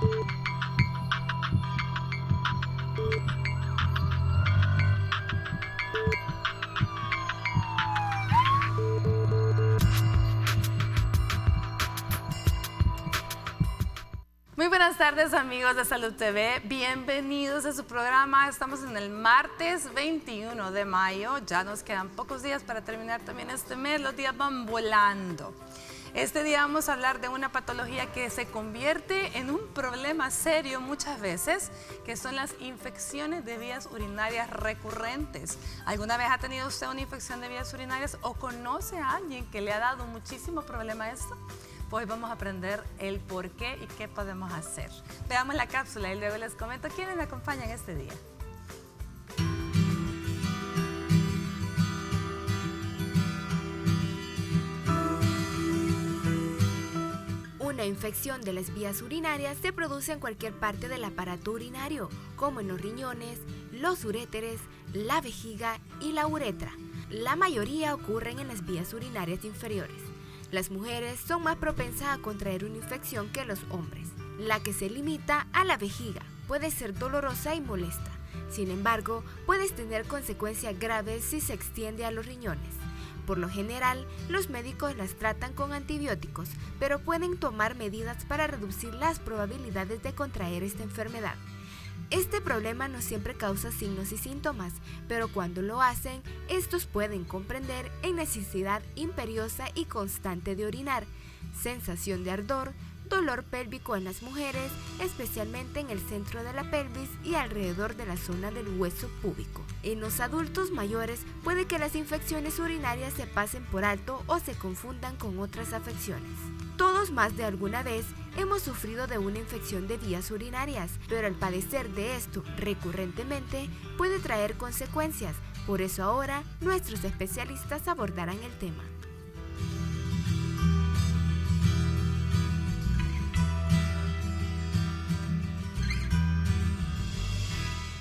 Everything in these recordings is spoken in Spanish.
Muy buenas tardes, amigos de Salud TV, bienvenidos a su programa. Estamos en el martes 21 de mayo, ya nos quedan pocos días para terminar también este mes, los días van volando. Este día vamos a hablar de una patología que se convierte en un problema serio muchas veces, que son las infecciones de vías urinarias recurrentes. ¿Alguna vez ha tenido usted una infección de vías urinarias o conoce a alguien que le ha dado muchísimo problema a esto? Pues vamos a aprender el por qué y qué podemos hacer. Veamos la cápsula y luego les comento quiénes me acompañan este día. Una infección de las vías urinarias se produce en cualquier parte del aparato urinario, como en los riñones, los uréteres, la vejiga y la uretra. La mayoría ocurren en las vías urinarias inferiores. Las mujeres son más propensas a contraer una infección que los hombres. La que se limita a la vejiga puede ser dolorosa y molesta. Sin embargo, puede tener consecuencias graves si se extiende a los riñones. Por lo general, los médicos las tratan con antibióticos, pero pueden tomar medidas para reducir las probabilidades de contraer esta enfermedad. Este problema no siempre causa signos y síntomas, pero cuando lo hacen, estos pueden comprender en necesidad imperiosa y constante de orinar, sensación de ardor, dolor pélvico en las mujeres, especialmente en el centro de la pelvis y alrededor de la zona del hueso púbico. En los adultos mayores puede que las infecciones urinarias se pasen por alto o se confundan con otras afecciones. Todos más de alguna vez hemos sufrido de una infección de vías urinarias, pero al padecer de esto recurrentemente puede traer consecuencias. Por eso ahora nuestros especialistas abordarán el tema.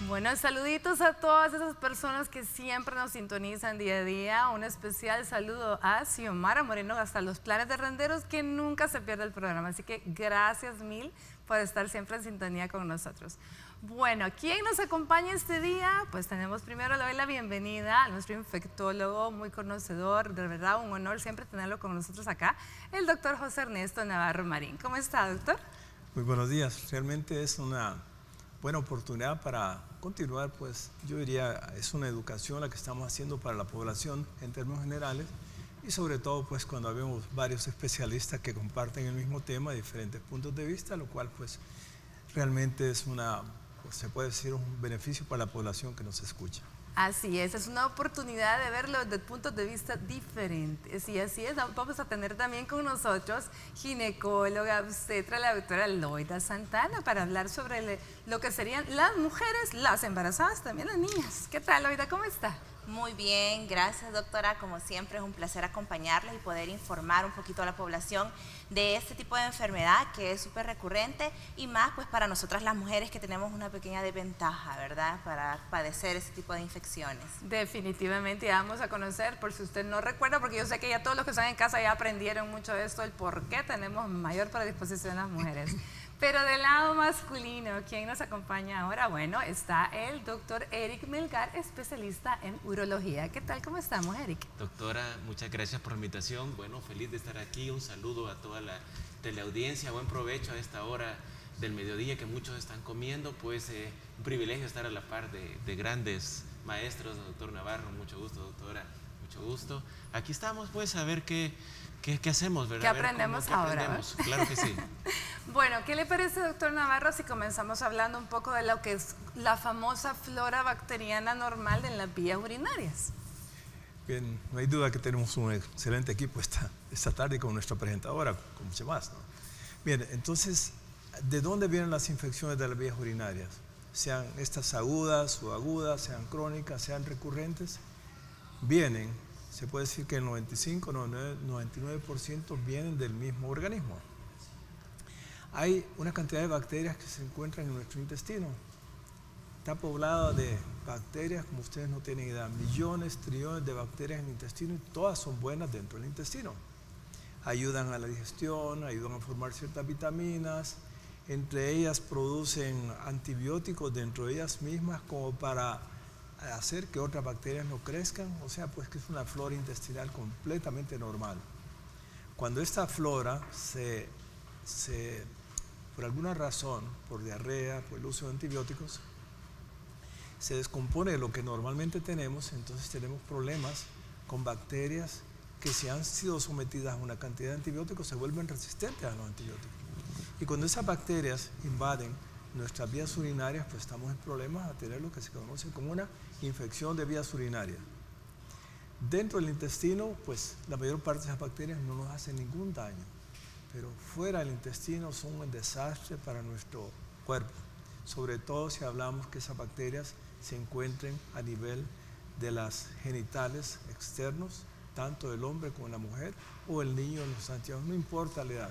Bueno, saluditos a todas esas personas que siempre nos sintonizan día a día. Un especial saludo a Xiomara Moreno, hasta los Planes de Renderos, que nunca se pierde el programa. Así que gracias mil por estar siempre en sintonía con nosotros. Bueno, ¿quién nos acompaña este día? Pues tenemos primero, le doy la bienvenida a nuestro infectólogo, muy conocedor, de verdad un honor siempre tenerlo con nosotros acá, el doctor José Ernesto Navarro Marín. ¿Cómo está, doctor? Muy buenos días, realmente es una buena oportunidad para continuar, pues yo diría, es una educación la que estamos haciendo para la población en términos generales y sobre todo pues cuando vemos varios especialistas que comparten el mismo tema, diferentes puntos de vista, lo cual pues realmente es una, pues, se puede decir un beneficio para la población que nos escucha. Así es una oportunidad de verlo desde puntos de vista diferentes y así es, vamos a tener también con nosotros ginecóloga, obstetra, la doctora Loida Santana para hablar sobre lo que serían las mujeres, las embarazadas, también las niñas. ¿Qué tal, Loida? ¿Cómo está? Muy bien, gracias doctora, como siempre es un placer acompañarles y poder informar un poquito a la población de este tipo de enfermedad que es súper recurrente y más pues para nosotras las mujeres que tenemos una pequeña desventaja, ¿verdad? Para padecer ese tipo de infecciones. Definitivamente, ya vamos a conocer, por si usted no recuerda, porque yo sé que ya todos los que están en casa ya aprendieron mucho de esto, el por qué tenemos mayor predisposición las mujeres. Pero del lado masculino, ¿quién nos acompaña ahora? Bueno, está el doctor Eric Melgar, especialista en urología. ¿Qué tal? ¿Cómo estamos, Eric? Doctora, muchas gracias por la invitación. Bueno, feliz de estar aquí. Un saludo a toda la teleaudiencia. Buen provecho a esta hora del mediodía que muchos están comiendo. Pues un privilegio estar a la par de grandes maestros. Doctor Navarro, mucho gusto, doctora, mucho gusto. Aquí estamos pues a ver qué hacemos, ¿verdad? ¿Qué aprendemos ahora? Claro que sí. Bueno, ¿qué le parece, doctor Navarro, si comenzamos hablando un poco de lo que es la famosa flora bacteriana normal en las vías urinarias? Bien, no hay duda que tenemos un excelente equipo esta tarde con nuestra presentadora, con mucho más, ¿no? Bien, entonces, ¿de dónde vienen las infecciones de las vías urinarias? Sean estas agudas o agudas, sean crónicas, sean recurrentes, vienen, se puede decir que el 95, 99% vienen del mismo organismo. Hay una cantidad de bacterias que se encuentran en nuestro intestino. Está poblada de bacterias, como ustedes no tienen idea, millones, trillones de bacterias en el intestino y todas son buenas dentro del intestino. Ayudan a la digestión, ayudan a formar ciertas vitaminas, Entre ellas producen antibióticos dentro de ellas mismas como para hacer que otras bacterias no crezcan, o sea, pues que es una flora intestinal completamente normal. Cuando esta flora por alguna razón, por diarrea, por el uso de antibióticos, se descompone de lo que normalmente tenemos, entonces tenemos problemas con bacterias que si han sido sometidas a una cantidad de antibióticos se vuelven resistentes a los antibióticos. Y cuando esas bacterias invaden nuestras vías urinarias, pues estamos en problemas a tener lo que se conoce como una infección de vías urinarias. Dentro del intestino, pues la mayor parte de esas bacterias no nos hacen ningún daño, pero fuera del intestino son un desastre para nuestro cuerpo, sobre todo si hablamos que esas bacterias se encuentren a nivel de las genitales externos, tanto del hombre como de la mujer, o el niño en los años, no importa la edad.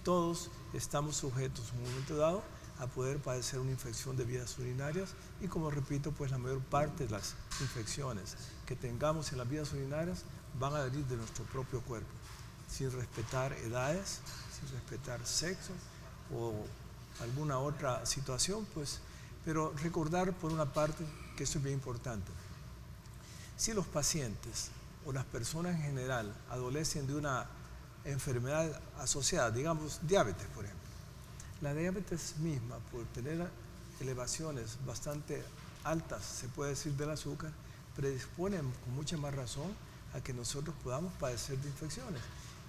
Todos estamos sujetos en un momento dado a poder padecer una infección de vías urinarias y, como repito, pues la mayor parte de las infecciones que tengamos en las vías urinarias van a venir de nuestro propio cuerpo, sin respetar edades, sin respetar sexo o alguna otra situación, pues, pero recordar por una parte que esto es bien importante. Si los pacientes o las personas en general adolecen de una enfermedad asociada, digamos diabetes por ejemplo, la diabetes misma, por tener elevaciones bastante altas, se puede decir, del azúcar, predispone con mucha más razón a que nosotros podamos padecer de infecciones.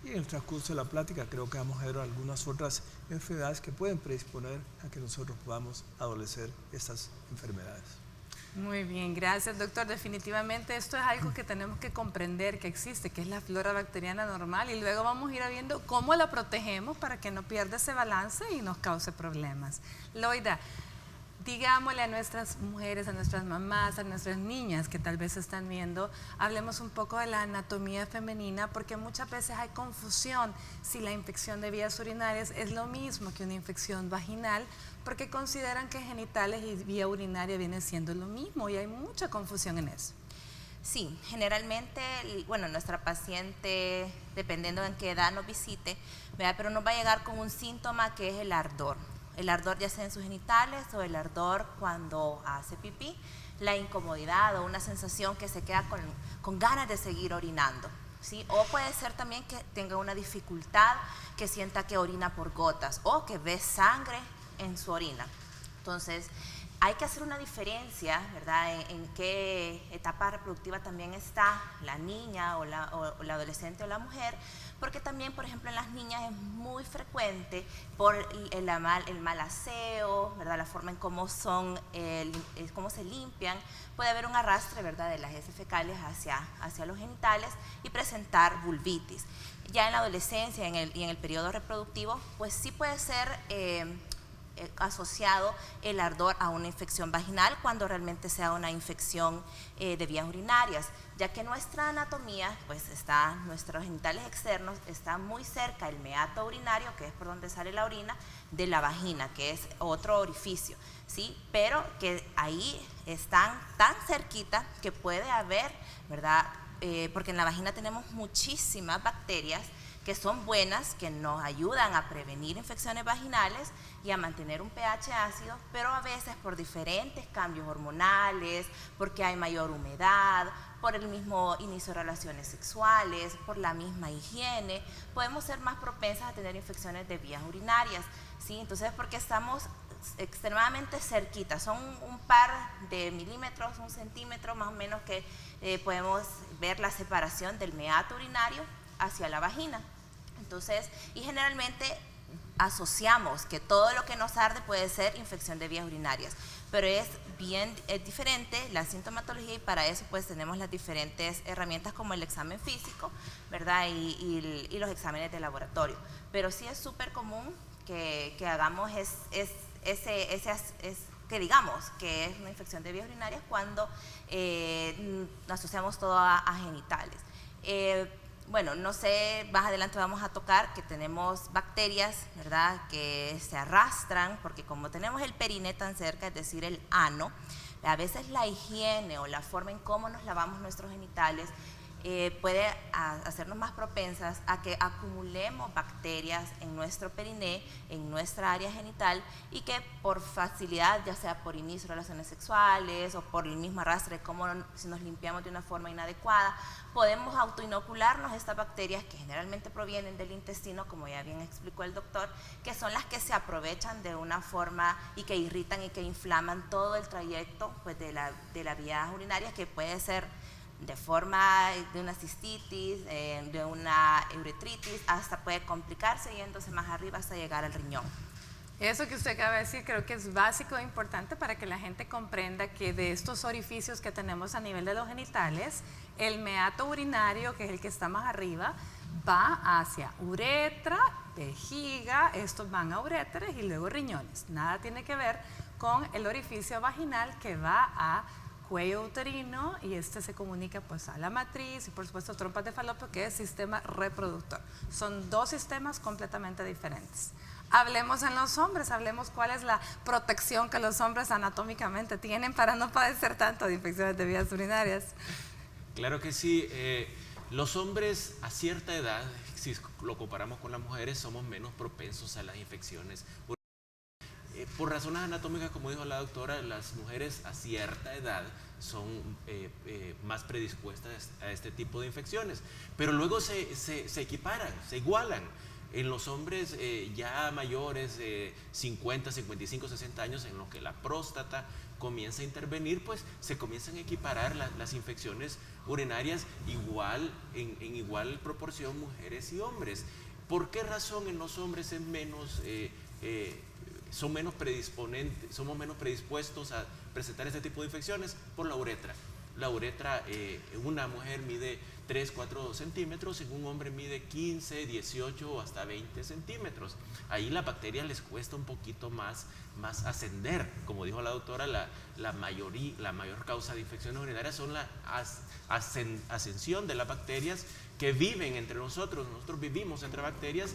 Y en el transcurso de la plática creo que vamos a ver algunas otras enfermedades que pueden predisponer a que nosotros podamos adolecer estas enfermedades. Muy bien, gracias doctor. Definitivamente esto es algo que tenemos que comprender que existe, que es la flora bacteriana normal, y luego vamos a ir viendo cómo la protegemos para que no pierda ese balance y nos cause problemas. Loida, digámosle a nuestras mujeres, a nuestras mamás, a nuestras niñas que tal vez están viendo, hablemos un poco de la anatomía femenina, porque muchas veces hay confusión si la infección de vías urinarias es lo mismo que una infección vaginal, porque consideran que genitales y vía urinaria vienen siendo lo mismo, y hay mucha confusión en eso. Sí, generalmente, bueno, nuestra paciente, dependiendo en qué edad nos visite, ¿verdad?, pero nos va a llegar con un síntoma que es el ardor. El ardor ya sea en sus genitales o el ardor cuando hace pipí, la incomodidad o una sensación que se queda con ganas de seguir orinando, ¿sí? O puede ser también que tenga una dificultad, que sienta que orina por gotas o que ve sangre en su orina. Entonces, hay que hacer una diferencia, ¿verdad?, en qué etapa reproductiva también está la niña o la adolescente o la mujer, porque también, por ejemplo, en las niñas es muy frecuente por el mal aseo, ¿verdad?, la forma en cómo cómo se limpian, puede haber un arrastre, ¿verdad?, de las heces fecales hacia los genitales y presentar vulvitis. Ya en la adolescencia y en el periodo reproductivo, pues sí puede ser asociado el ardor a una infección vaginal cuando realmente sea una infección de vías urinarias, ya que nuestra anatomía, pues nuestros genitales externos, está muy cerca el meato urinario, que es por donde sale la orina, de la vagina, que es otro orificio, ¿sí? Pero que ahí están tan cerquita que puede haber, ¿verdad?, porque en la vagina tenemos muchísimas bacterias que son buenas, que nos ayudan a prevenir infecciones vaginales y a mantener un pH ácido, pero a veces por diferentes cambios hormonales, porque hay mayor humedad, por el mismo inicio de relaciones sexuales, por la misma higiene, podemos ser más propensas a tener infecciones de vías urinarias, ¿sí? Entonces, porque estamos extremadamente cerquita, son un par de milímetros, 1 centímetro más o menos que podemos ver la separación del meato urinario hacia la vagina. Entonces, y generalmente asociamos que todo lo que nos arde puede ser infección de vías urinarias, pero es diferente la sintomatología, y para eso pues tenemos las diferentes herramientas como el examen físico, ¿verdad?, y los exámenes de laboratorio. Pero sí es súper común que hagamos que digamos que es una infección de vías urinarias cuando asociamos todo a genitales. Bueno, no sé, más adelante vamos a tocar que tenemos bacterias, ¿verdad?, que se arrastran, porque como tenemos el periné tan cerca, es decir, el ano, a veces la higiene o la forma en cómo nos lavamos nuestros genitales puede hacernos más propensas a que acumulemos bacterias en nuestro periné, en nuestra área genital, y que por facilidad, ya sea por inicio de relaciones sexuales o por el mismo arrastre, como si nos limpiamos de una forma inadecuada, podemos autoinocularnos estas bacterias que generalmente provienen del intestino, como ya bien explicó el doctor, que son las que se aprovechan de una forma y que irritan y que inflaman todo el trayecto pues, de la vía urinaria, que puede ser de forma de una cistitis, de una uretritis, hasta puede complicarse yéndose más arriba hasta llegar al riñón. Eso que usted acaba de decir creo que es básico e importante para que la gente comprenda que de estos orificios que tenemos a nivel de los genitales, el meato urinario, que es el que está más arriba, va hacia uretra, vejiga, estos van a uréteres y luego riñones. Nada tiene que ver con el orificio vaginal que va a cuello uterino, y este se comunica pues a la matriz y por supuesto trompas de falopio, que es sistema reproductor. Son dos sistemas completamente diferentes. Hablemos en los hombres, hablemos cuál es la protección que los hombres anatómicamente tienen para no padecer tanto de infecciones de vías urinarias. Claro que sí. Los hombres a cierta edad, si lo comparamos con las mujeres, somos menos propensos a las infecciones. Por razones anatómicas, como dijo la doctora, las mujeres a cierta edad son más predispuestas a este tipo de infecciones, pero luego se equiparan, se igualan. En los hombres ya mayores, 50, 55, 60 años, en lo que la próstata comienza a intervenir, pues se comienzan a equiparar las infecciones urinarias en igual proporción mujeres y hombres. ¿Por qué razón en los hombres es menos... somos menos predispuestos a presentar este tipo de infecciones? Por la uretra. La uretra, una mujer mide 3, 4 centímetros, en un hombre mide 15, 18 o hasta 20 centímetros. Ahí las bacterias les cuesta un poquito más ascender. Como dijo la doctora, la mayor causa de infecciones urinarias son la ascensión de las bacterias que viven entre nosotros. Nosotros vivimos entre bacterias.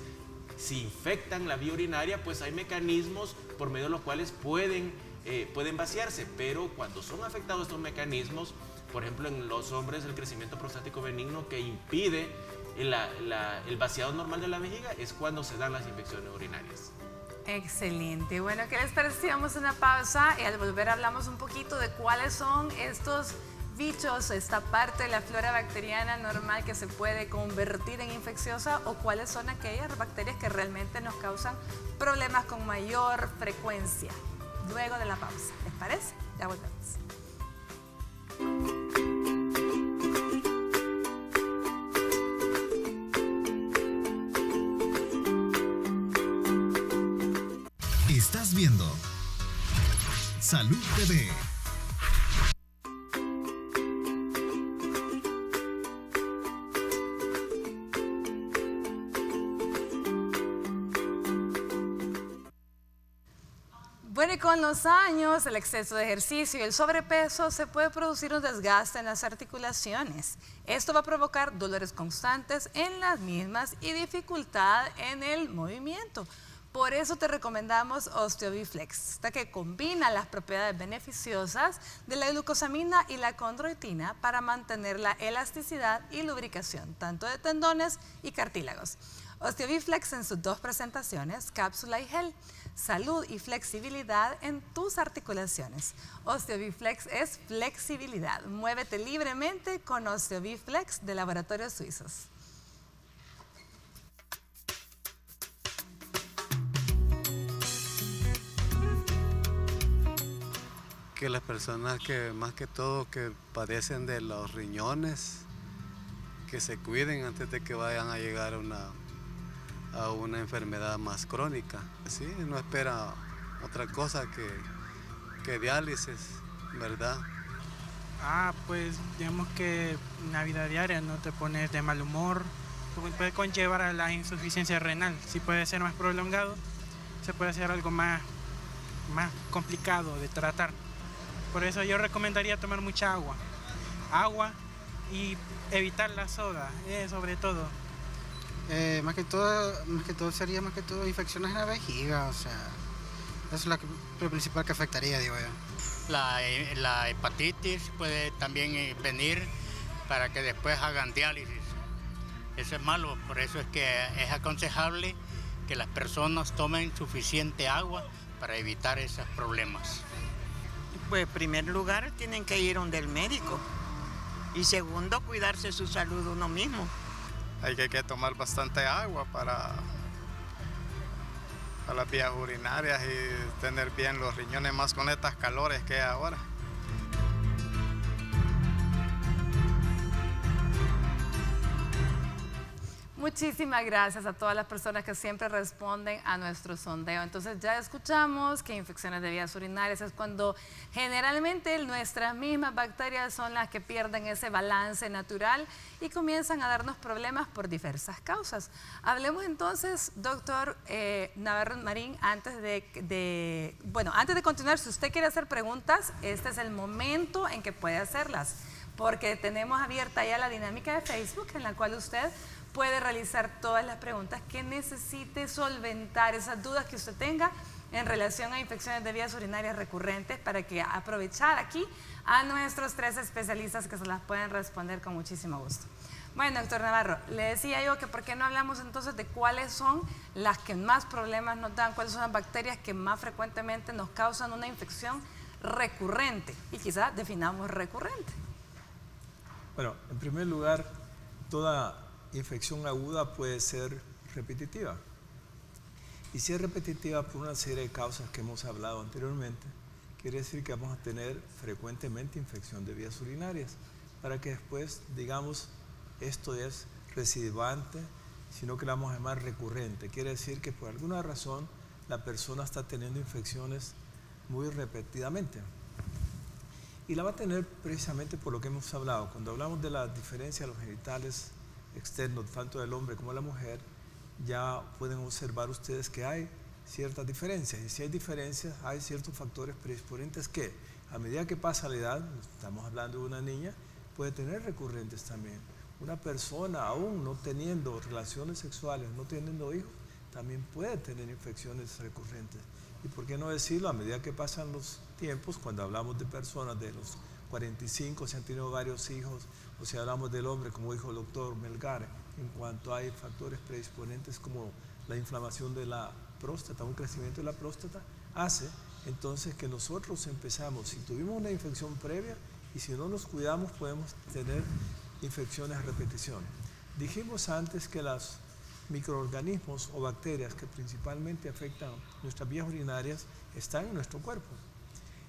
Si infectan la vía urinaria, pues hay mecanismos por medio de los cuales pueden vaciarse, pero cuando son afectados estos mecanismos, por ejemplo en los hombres el crecimiento prostático benigno que impide el vaciado normal de la vejiga, es cuando se dan las infecciones urinarias. Excelente. Bueno, ¿qué les parece si damos una pausa y al volver hablamos un poquito de cuáles son estos bichos, esta parte de la flora bacteriana normal que se puede convertir en infecciosa, o cuáles son aquellas bacterias que realmente nos causan problemas con mayor frecuencia? Luego de la pausa, ¿les parece? Ya volvemos. Estás viendo Salud TV. Bueno, y con los años, el exceso de ejercicio y el sobrepeso, se puede producir un desgaste en las articulaciones. Esto va a provocar dolores constantes en las mismas y dificultad en el movimiento. Por eso te recomendamos OsteoViflex, esta que combina las propiedades beneficiosas de la glucosamina y la condroitina para mantener la elasticidad y lubricación, tanto de tendones y cartílagos. OsteoViflex en sus dos presentaciones, cápsula y gel. Salud y flexibilidad en tus articulaciones. OsteoViflex es flexibilidad. Muévete libremente con OsteoViflex de Laboratorios Suizos. Que las personas que más que todo que padecen de los riñones, que se cuiden antes de que vayan a llegar a una enfermedad más crónica. Sí, no espera otra cosa que diálisis, ¿verdad? Pues digamos que en la vida diaria no te pones de mal humor, puede conllevar a la insuficiencia renal. Si puede ser más prolongado, se puede hacer algo más complicado de tratar. Por eso yo recomendaría tomar mucha agua y evitar la soda, sobre todo. Más que todo sería infecciones en la vejiga, o sea, eso es lo principal que afectaría, digo yo. La hepatitis puede también venir para que después hagan diálisis. Eso es malo, por eso es que es aconsejable que las personas tomen suficiente agua para evitar esos problemas. Pues en primer lugar tienen que ir donde el médico y segundo cuidarse su salud uno mismo. Hay que tomar bastante agua para las vías urinarias y tener bien los riñones, más con estas calores que hay ahora. Muchísimas gracias a todas las personas que siempre responden a nuestro sondeo. Entonces ya escuchamos que infecciones de vías urinarias es cuando generalmente nuestras mismas bacterias son las que pierden ese balance natural y comienzan a darnos problemas por diversas causas. Hablemos entonces, doctor Navarro Marín, antes de continuar, si usted quiere hacer preguntas, este es el momento en que puede hacerlas, porque tenemos abierta ya la dinámica de Facebook en la cual usted puede realizar todas las preguntas que necesite solventar, esas dudas que usted tenga en relación a infecciones de vías urinarias recurrentes, para que aprovechar aquí a nuestros 3 especialistas que se las pueden responder con muchísimo gusto. Bueno, doctor Navarro, le decía yo que por qué no hablamos entonces de cuáles son las que más problemas nos dan, cuáles son las bacterias que más frecuentemente nos causan una infección recurrente, y quizás definamos recurrente. Bueno, en primer lugar, toda infección aguda puede ser repetitiva. Y si es repetitiva por una serie de causas que hemos hablado anteriormente, quiere decir que vamos a tener frecuentemente infección de vías urinarias, para que después digamos esto es recidivante, sino que la vamos a llamar recurrente. Quiere decir que por alguna razón la persona está teniendo infecciones muy repetidamente. Y la va a tener precisamente por lo que hemos hablado. Cuando hablamos de la diferencia de los genitales externos, tanto del hombre como de la mujer, ya pueden observar ustedes que hay ciertas diferencias. Y si hay diferencias, hay ciertos factores predisponentes que, a medida que pasa la edad, estamos hablando de una niña, puede tener recurrentes también. Una persona, aún no teniendo relaciones sexuales, no teniendo hijos, también puede tener infecciones recurrentes. Y por qué no decirlo, a medida que pasan los tiempos, cuando hablamos de personas de los 45, si han tenido varios hijos, o si hablamos del hombre, como dijo el doctor Melgar, en cuanto hay factores predisponentes como la inflamación de la próstata, un crecimiento de la próstata, hace entonces que nosotros empezamos, si tuvimos una infección previa y si no nos cuidamos, podemos tener infecciones a repetición. Dijimos antes que los microorganismos o bacterias que principalmente afectan nuestras vías urinarias están en nuestro cuerpo.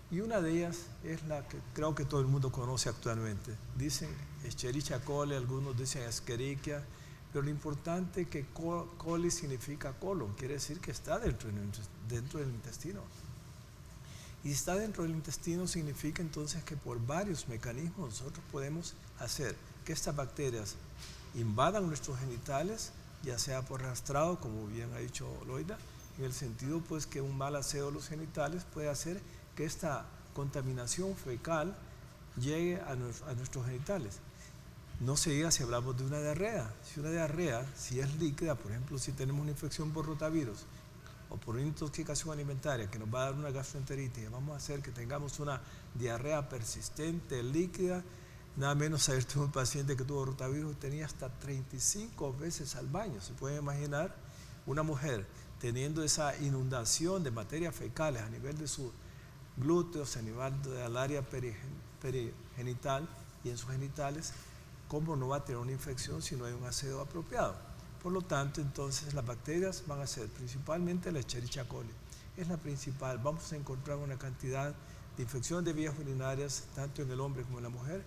Y una de ellas es la que creo que todo el mundo conoce actualmente. Dicen Escherichia coli, algunos dicen Escherichia, pero lo importante es que coli significa colon, quiere decir que está dentro del intestino. Y si está dentro del intestino significa entonces que por varios mecanismos nosotros podemos hacer que estas bacterias invadan nuestros genitales, ya sea por rastrado, como bien ha dicho Loida, en el sentido pues que un mal aseo de los genitales puede hacer que esta contaminación fecal llegue a nuestros genitales. No se diga si hablamos de una diarrea. Si una diarrea, si es líquida, por ejemplo, si tenemos una infección por rotavirus o por una intoxicación alimentaria que nos va a dar una gastroenteritis, vamos a hacer que tengamos una diarrea persistente, líquida. Nada menos ayer tuve un paciente que tuvo rotavirus y tenía hasta 35 veces al baño. Se puede imaginar una mujer teniendo esa inundación de materias fecales a nivel de sus glúteos, a nivel del área perigenital y en sus genitales, ¿cómo no va a tener una infección si no hay un aseo apropiado? Por lo tanto, entonces las bacterias van a ser principalmente la Escherichia coli. Es la principal. Vamos a encontrar una cantidad de infecciones de vías urinarias, tanto en el hombre como en la mujer,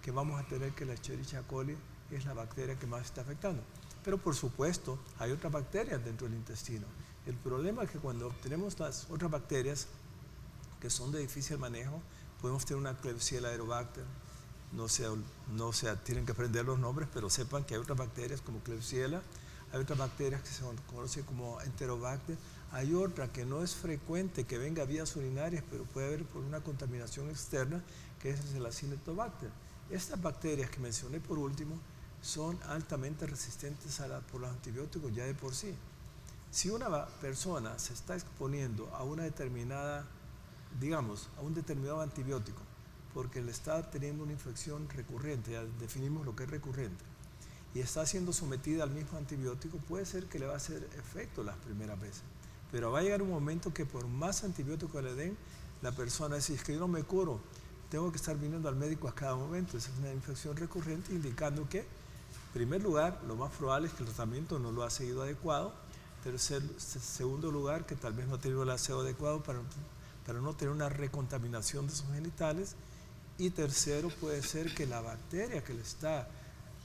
que vamos a tener que la Escherichia coli es la bacteria que más está afectando. Pero por supuesto, hay otras bacterias dentro del intestino. El problema es que cuando obtenemos las otras bacterias que son de difícil manejo, podemos tener una Klebsiella aerobacter, tienen que aprender los nombres, pero sepan que hay otras bacterias como Klebsiella, hay otras bacterias que se conocen como Enterobacter, hay otra que no es frecuente que venga a vías urinarias, pero puede haber por una contaminación externa, que es el Acinetobacter. Estas bacterias que mencioné por último son altamente resistentes por los antibióticos ya de por sí. Si una persona se está exponiendo a una determinada, digamos, a un determinado antibiótico porque le está teniendo una infección recurrente, ya definimos lo que es recurrente, y está siendo sometida al mismo antibiótico, puede ser que le va a hacer efecto las primeras veces. Pero va a llegar un momento que por más antibiótico que le den, la persona dice, es que yo no me curo, tengo que estar viniendo al médico a cada momento. Esa es una infección recurrente, indicando que, en primer lugar, lo más probable es que el tratamiento no lo ha seguido adecuado. Segundo lugar, que tal vez no ha tenido el aseo adecuado para no tener una recontaminación de sus genitales. Y tercero, puede ser que la bacteria que le está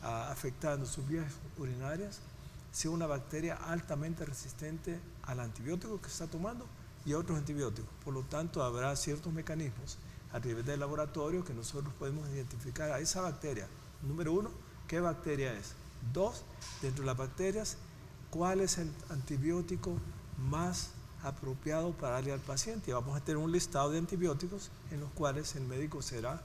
afectando sus vías urinarias sea una bacteria altamente resistente al antibiótico que está tomando y a otros antibióticos. Por lo tanto, habrá ciertos mecanismos a nivel del laboratorio que nosotros podemos identificar a esa bacteria. Número 1, ¿qué bacteria es? 2, dentro de las bacterias, ¿cuál es el antibiótico más apropiado para darle al paciente? Y vamos a tener un listado de antibióticos en los cuales el médico será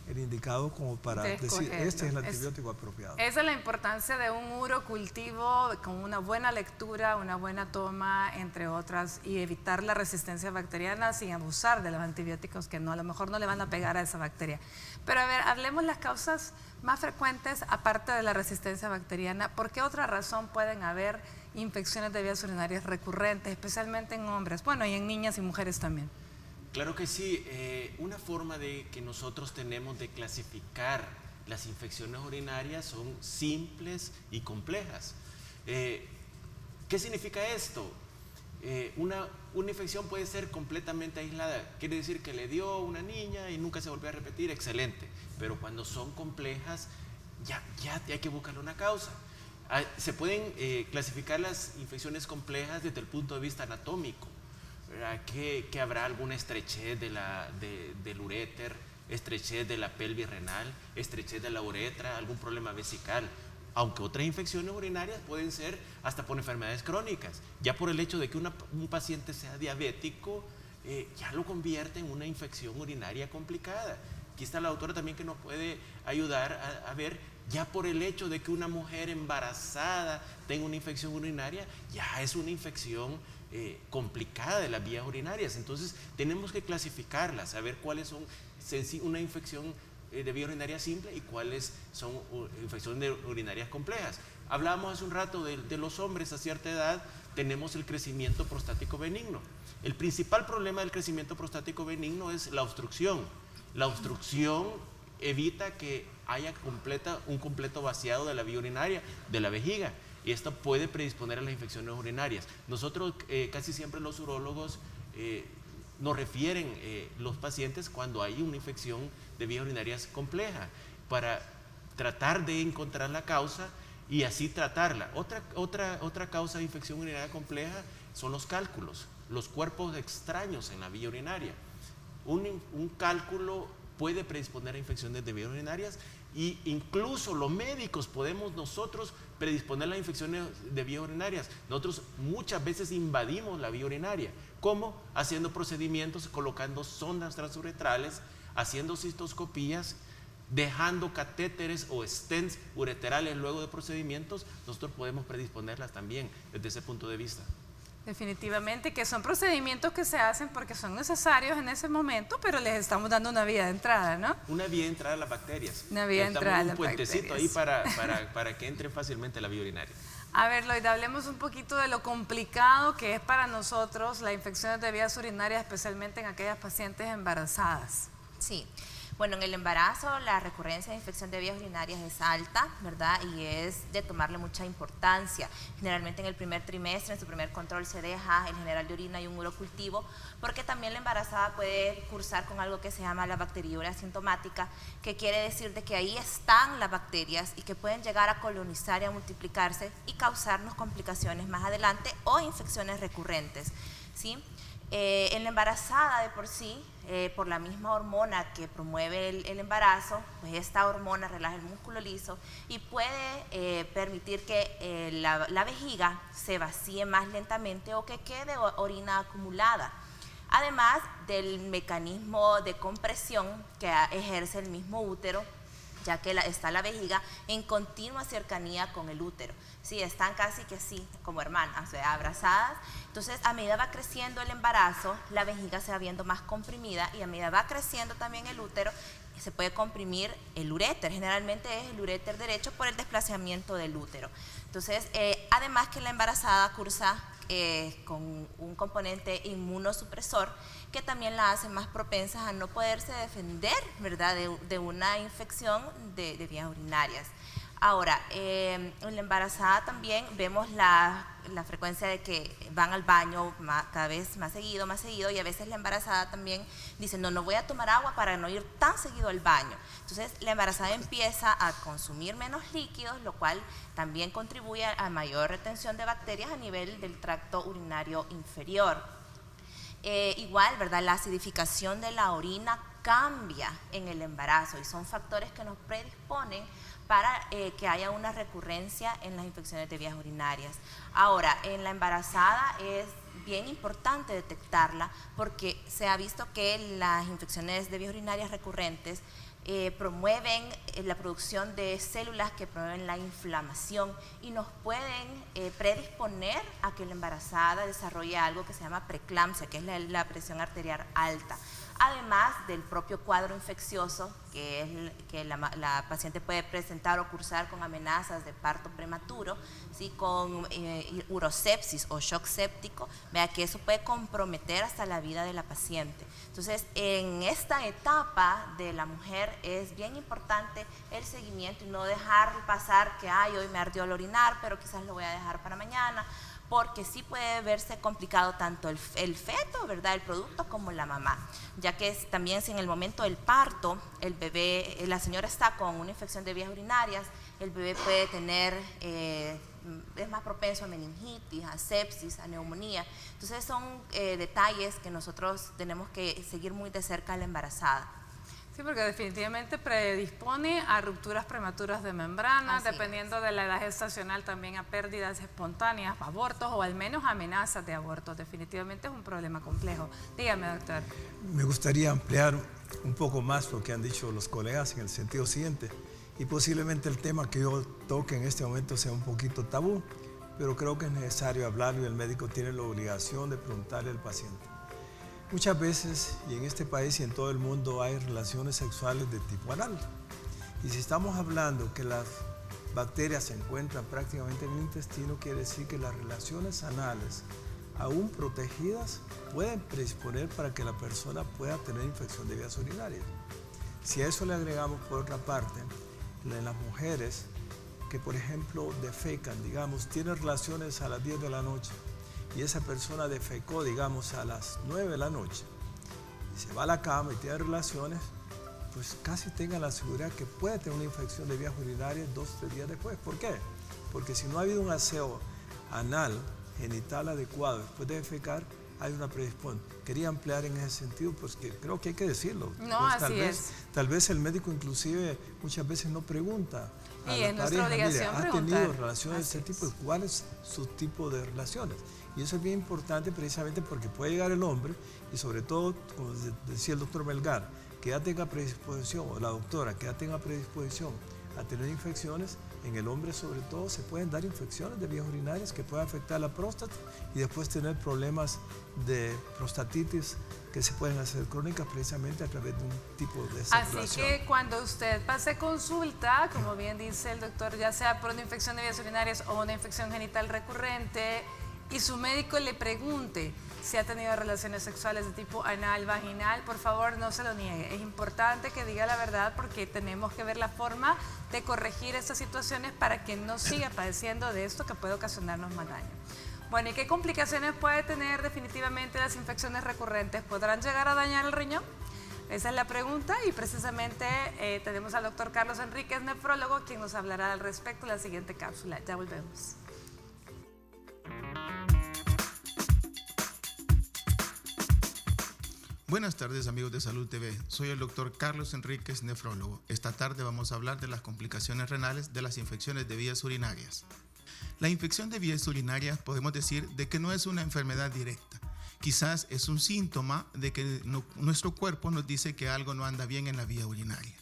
el indicado como para decir, este es el antibiótico apropiado. Esa es la importancia de un urocultivo con una buena lectura, una buena toma, entre otras, y evitar la resistencia bacteriana sin abusar de los antibióticos que no, a lo mejor no le van a pegar a esa bacteria. Pero a ver, hablemos las causas más frecuentes, aparte de la resistencia bacteriana. ¿Por qué otra razón pueden haber infecciones de vías urinarias recurrentes, especialmente en hombres? Bueno, y en niñas y mujeres también. Claro que sí. Una forma de que nosotros tenemos de clasificar las infecciones urinarias son simples y complejas. ¿Qué significa esto? Una infección puede ser completamente aislada. Quiere decir que le dio a una niña y nunca se volvió a repetir, excelente. Pero cuando son complejas, ya hay que buscarle una causa. Se pueden clasificar las infecciones complejas desde el punto de vista anatómico. Que habrá alguna estrechez del uréter, estrechez de la pelvis renal, estrechez de la uretra, algún problema vesical. Aunque otras infecciones urinarias pueden ser hasta por enfermedades crónicas. Ya por el hecho de que un paciente sea diabético, ya lo convierte en una infección urinaria complicada. Aquí está la doctora también que nos puede ayudar a ver, ya por el hecho de que una mujer embarazada tenga una infección urinaria, ya es una infección complicada de las vías urinarias. Entonces tenemos que clasificarlas, saber cuáles son una infección de vía urinaria simple y cuáles son infecciones urinarias complejas. Hablábamos hace un rato de los hombres a cierta edad, tenemos el crecimiento prostático benigno. El principal problema del crecimiento prostático benigno es la obstrucción. La obstrucción evita que haya un completo vaciado de la vía urinaria, de la vejiga, y esto puede predisponer a las infecciones urinarias. Nosotros casi siempre los urólogos nos refieren los pacientes cuando hay una infección de vías urinarias compleja para tratar de encontrar la causa y así tratarla. Otra causa de infección urinaria compleja son los cálculos, los cuerpos extraños en la vía urinaria. Un cálculo puede predisponer a infecciones de vías urinarias y incluso los médicos podemos nosotros predisponer las infecciones de vías urinarias. Nosotros muchas veces invadimos la vía urinaria. ¿Cómo? Haciendo procedimientos, colocando sondas transuretrales, haciendo cistoscopías, dejando catéteres o stents ureterales luego de procedimientos. Nosotros podemos predisponerlas también desde ese punto de vista. Definitivamente que son procedimientos que se hacen porque son necesarios en ese momento, pero les estamos dando una vía de entrada, ¿no? Una vía de entrada a las bacterias. Una vía de entrada a las bacterias. Un puentecito ahí para que entre fácilmente la vía urinaria. A ver, Lloyd, hablemos un poquito de lo complicado que es para nosotros la infección de vías urinarias, especialmente en aquellas pacientes embarazadas. Sí. Bueno, en el embarazo la recurrencia de infección de vías urinarias es alta, ¿verdad? Y es de tomarle mucha importancia. Generalmente en el primer trimestre, en su primer control, se deja el general de orina y un urocultivo, porque también la embarazada puede cursar con algo que se llama la bacteriuria asintomática, que quiere decir de que ahí están las bacterias y que pueden llegar a colonizar y a multiplicarse y causarnos complicaciones más adelante o infecciones recurrentes, ¿sí? En la embarazada de por sí, por la misma hormona que promueve el embarazo, pues esta hormona relaja el músculo liso y puede permitir que la vejiga se vacíe más lentamente o que quede orina acumulada. Además del mecanismo de compresión que ejerce el mismo útero ya que está la vejiga en continua cercanía con el útero. Sí, están casi que así, como hermanas, o sea, abrazadas. Entonces, a medida va creciendo el embarazo, la vejiga se va viendo más comprimida, y a medida va creciendo también el útero, se puede comprimir el uréter. Generalmente es el uréter derecho por el desplazamiento del útero. Entonces, además que la embarazada cursa con un componente inmunosupresor que también la hace más propensa a no poderse defender, ¿verdad?, de una infección de vías urinarias. Ahora, en la embarazada también vemos la frecuencia de que van al baño cada vez más seguido, y a veces la embarazada también dice, no voy a tomar agua para no ir tan seguido al baño. Entonces, la embarazada empieza a consumir menos líquidos, lo cual también contribuye a mayor retención de bacterias a nivel del tracto urinario inferior. Igual, ¿verdad?, la acidificación de la orina cambia en el embarazo y son factores que nos predisponen para que haya una recurrencia en las infecciones de vías urinarias. Ahora, en la embarazada es bien importante detectarla porque se ha visto que las infecciones de vías urinarias recurrentes promueven la producción de células que promueven la inflamación y nos pueden predisponer a que la embarazada desarrolle algo que se llama preeclampsia, que es la presión arterial alta. Además del propio cuadro infeccioso, que la paciente puede presentar o cursar con amenazas de parto prematuro, ¿sí?, con urosepsis o shock séptico, vea que eso puede comprometer hasta la vida de la paciente. Entonces, en esta etapa de la mujer es bien importante el seguimiento y no dejar pasar que, hoy me ardió el orinar, pero quizás lo voy a dejar para mañana, porque sí puede verse complicado tanto el feto, ¿verdad?, el producto, como la mamá, ya que también si en el momento del parto el bebé, la señora está con una infección de vías urinarias, el bebé puede tener, es más propenso a meningitis, a sepsis, a neumonía. Entonces son detalles que nosotros tenemos que seguir muy de cerca a la embarazada. Sí, porque definitivamente predispone a rupturas prematuras de membrana, dependiendo de la edad gestacional, también a pérdidas espontáneas, abortos o al menos amenazas de abortos. Definitivamente es un problema complejo. Dígame, doctor. Me gustaría ampliar un poco más lo que han dicho los colegas en el sentido siguiente, y posiblemente el tema que yo toque en este momento sea un poquito tabú, pero creo que es necesario hablarlo y el médico tiene la obligación de preguntarle al paciente. Muchas veces, y en este país y en todo el mundo, hay relaciones sexuales de tipo anal. Y si estamos hablando que las bacterias se encuentran prácticamente en el intestino, quiere decir que las relaciones anales, aún protegidas, pueden predisponer para que la persona pueda tener infección de vías urinarias. Si a eso le agregamos, por otra parte, en las mujeres que, por ejemplo, defecan, digamos, tienen relaciones a las 10 de la noche, y esa persona defecó, digamos, a las 9 de la noche, y se va a la cama y tiene relaciones, pues casi tenga la seguridad que puede tener una infección de vías urinarias 2 o 3 días después. ¿Por qué? Porque si no ha habido un aseo anal, genital adecuado después de defecar, hay una predisposición. Quería ampliar en ese sentido, pues que creo que hay que decirlo. No, pues, así tal vez el médico inclusive muchas veces no pregunta a y la es nuestra pareja, obligación mire, ¿ha preguntar? tenido relaciones de este tipo? ¿Y cuál es su tipo de relaciones? Y eso es bien importante precisamente porque puede llegar el hombre y sobre todo, como decía el doctor Melgar, que ya tenga predisposición, o la doctora, que ya tenga predisposición a tener infecciones. En el hombre sobre todo se pueden dar infecciones de vías urinarias que pueden afectar la próstata y después tener problemas de prostatitis que se pueden hacer crónicas precisamente a través de un tipo de saturación. Así que cuando usted pase consulta, como bien dice el doctor, ya sea por una infección de vías urinarias o una infección genital recurrente, y su médico le pregunte si ha tenido relaciones sexuales de tipo anal, vaginal, por favor no se lo niegue. Es importante que diga la verdad porque tenemos que ver la forma de corregir estas situaciones para que no siga padeciendo de esto que puede ocasionarnos más daño. Bueno, ¿y qué complicaciones puede tener definitivamente las infecciones recurrentes? ¿Podrán llegar a dañar el riñón? Esa es la pregunta y precisamente tenemos al doctor Carlos Enríquez, nefrólogo, quien nos hablará al respecto en la siguiente cápsula. Ya volvemos. Buenas tardes, amigos de Salud TV. Soy el doctor Carlos Enríquez, nefrólogo. Esta tarde vamos a hablar de las complicaciones renales de las infecciones de vías urinarias. La infección de vías urinarias podemos decir de que no es una enfermedad directa. Quizás es un síntoma de que nuestro cuerpo nos dice que algo no anda bien en la vía urinaria.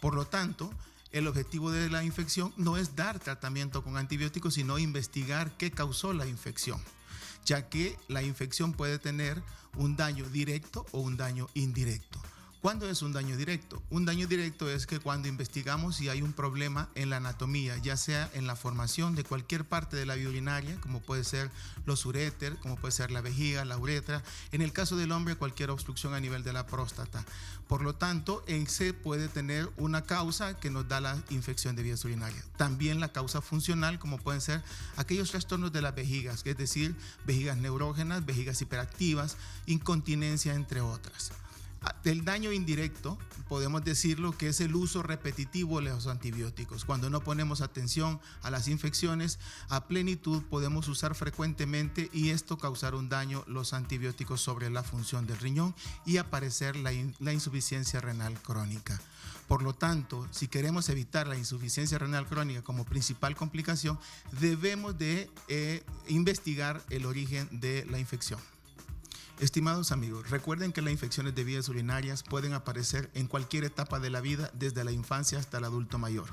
Por lo tanto, el objetivo de la infección no es dar tratamiento con antibióticos, sino investigar qué causó la infección, ya que la infección puede tener un daño directo o un daño indirecto. ¿Cuándo es un daño directo? Un daño directo es que cuando investigamos si hay un problema en la anatomía, ya sea en la formación de cualquier parte de la vía urinaria, como puede ser los uréteres, como puede ser la vejiga, la uretra, en el caso del hombre cualquier obstrucción a nivel de la próstata. Por lo tanto, ese puede tener una causa que nos da la infección de vías urinarias. También la causa funcional, como pueden ser aquellos trastornos de las vejigas, es decir, vejigas neurógenas, vejigas hiperactivas, incontinencia, entre otras. Del daño indirecto, podemos decirlo que es el uso repetitivo de los antibióticos. Cuando no ponemos atención a las infecciones a plenitud, podemos usar frecuentemente y esto causar un daño los antibióticos sobre la función del riñón y aparecer la insuficiencia renal crónica. Por lo tanto, si queremos evitar la insuficiencia renal crónica como principal complicación, debemos de investigar el origen de la infección. Estimados amigos, recuerden que las infecciones de vías urinarias pueden aparecer en cualquier etapa de la vida, desde la infancia hasta el adulto mayor.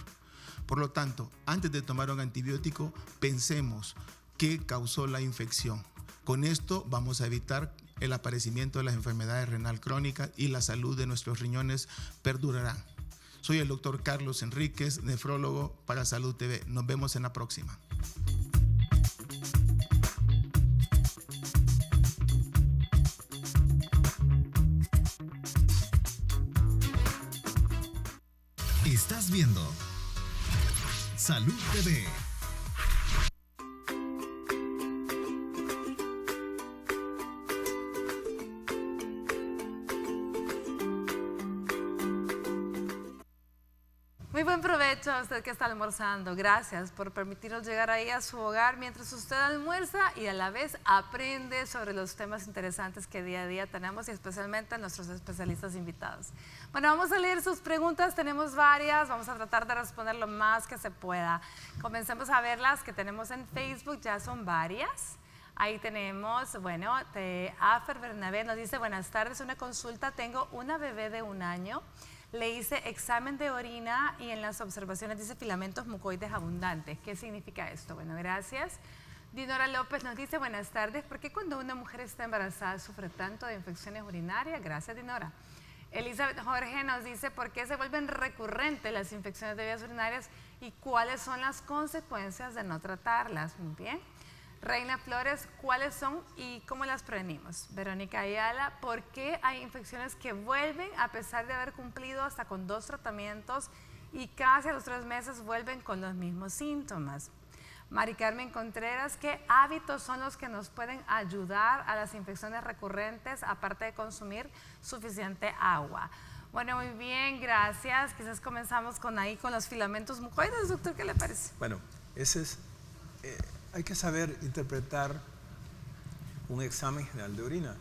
Por lo tanto, antes de tomar un antibiótico, pensemos qué causó la infección. Con esto vamos a evitar el aparecimiento de las enfermedades renal crónicas y la salud de nuestros riñones perdurará. Soy el doctor Carlos Enríquez, nefrólogo para Salud TV. Nos vemos en la próxima. Estás viendo Salud TV. Muy buen provecho a usted que está almorzando. Gracias por permitirnos llegar ahí a su hogar mientras usted almuerza y a la vez aprende sobre los temas interesantes que día a día tenemos y especialmente a nuestros especialistas invitados. Bueno, vamos a leer sus preguntas, tenemos varias, vamos a tratar de responder lo más que se pueda. Comencemos a ver las que tenemos en Facebook, ya son varias. Ahí tenemos, bueno, Afer Bernabé nos dice, buenas tardes, una consulta, tengo una bebé de 1 año. Le hice examen de orina y en las observaciones dice filamentos mucoides abundantes. ¿Qué significa esto? Bueno, gracias. Dinora López nos dice, buenas tardes, ¿por qué cuando una mujer está embarazada sufre tanto de infecciones urinarias? Gracias, Dinora. Elizabeth Jorge nos dice, ¿por qué se vuelven recurrentes las infecciones de vías urinarias y cuáles son las consecuencias de no tratarlas? Muy bien. Reina Flores, ¿cuáles son y cómo las prevenimos? Verónica Ayala, ¿por qué hay infecciones que vuelven a pesar de haber cumplido hasta con 2 tratamientos y casi a los 3 meses vuelven con los mismos síntomas? Mari Carmen Contreras, ¿qué hábitos son los que nos pueden ayudar a las infecciones recurrentes aparte de consumir suficiente agua? Bueno, muy bien, gracias. Quizás comenzamos con los filamentos mucoides, doctor, ¿qué le parece? Bueno, ese es... hay que saber interpretar un examen general de orina,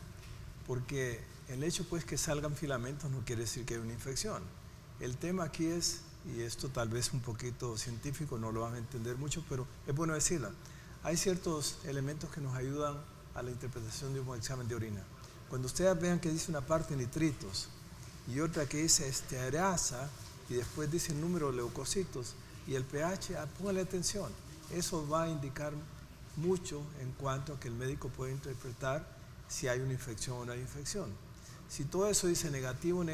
porque el hecho pues que salgan filamentos no quiere decir que hay una infección. El tema aquí es, y esto tal vez un poquito científico, no lo van a entender mucho, pero es bueno decirlo, hay ciertos elementos que nos ayudan a la interpretación de un examen de orina. Cuando ustedes vean que dice una parte nitritos y otra que dice estearasa y después dice el número de leucocitos y el pH, póngale atención. Eso va a indicar mucho en cuanto a que el médico puede interpretar si hay una infección o no hay infección. Si todo eso dice negativo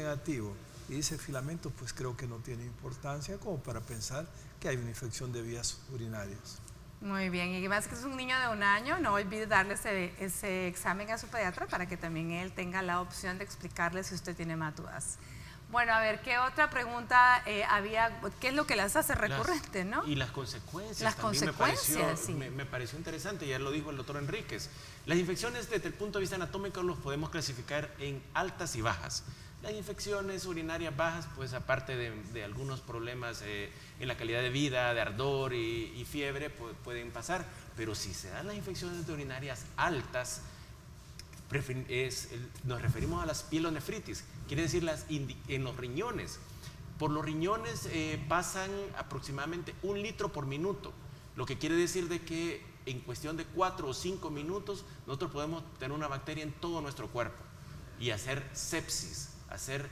y dice filamentos, pues creo que no tiene importancia como para pensar que hay una infección de vías urinarias. Muy bien, y más que es un niño de 1 año, no olvide darle ese examen a su pediatra para que también él tenga la opción de explicarle si usted tiene más dudas. Bueno, a ver, ¿qué otra pregunta había? ¿Qué es lo que las hace recurrente, no? Y las consecuencias. Las consecuencias, sí. Me pareció interesante, ya lo dijo el doctor Enríquez. Las infecciones desde el punto de vista anatómico los podemos clasificar en altas y bajas. Las infecciones urinarias bajas, pues aparte de algunos problemas en la calidad de vida, de ardor y fiebre, pueden pasar. Pero si se dan las infecciones urinarias altas, nos referimos a las pielonefritis, quiere decir en los riñones. Por los riñones pasan aproximadamente 1 litro por minuto, lo que quiere decir de que en cuestión de 4 o 5 minutos nosotros podemos tener una bacteria en todo nuestro cuerpo y hacer sepsis, hacer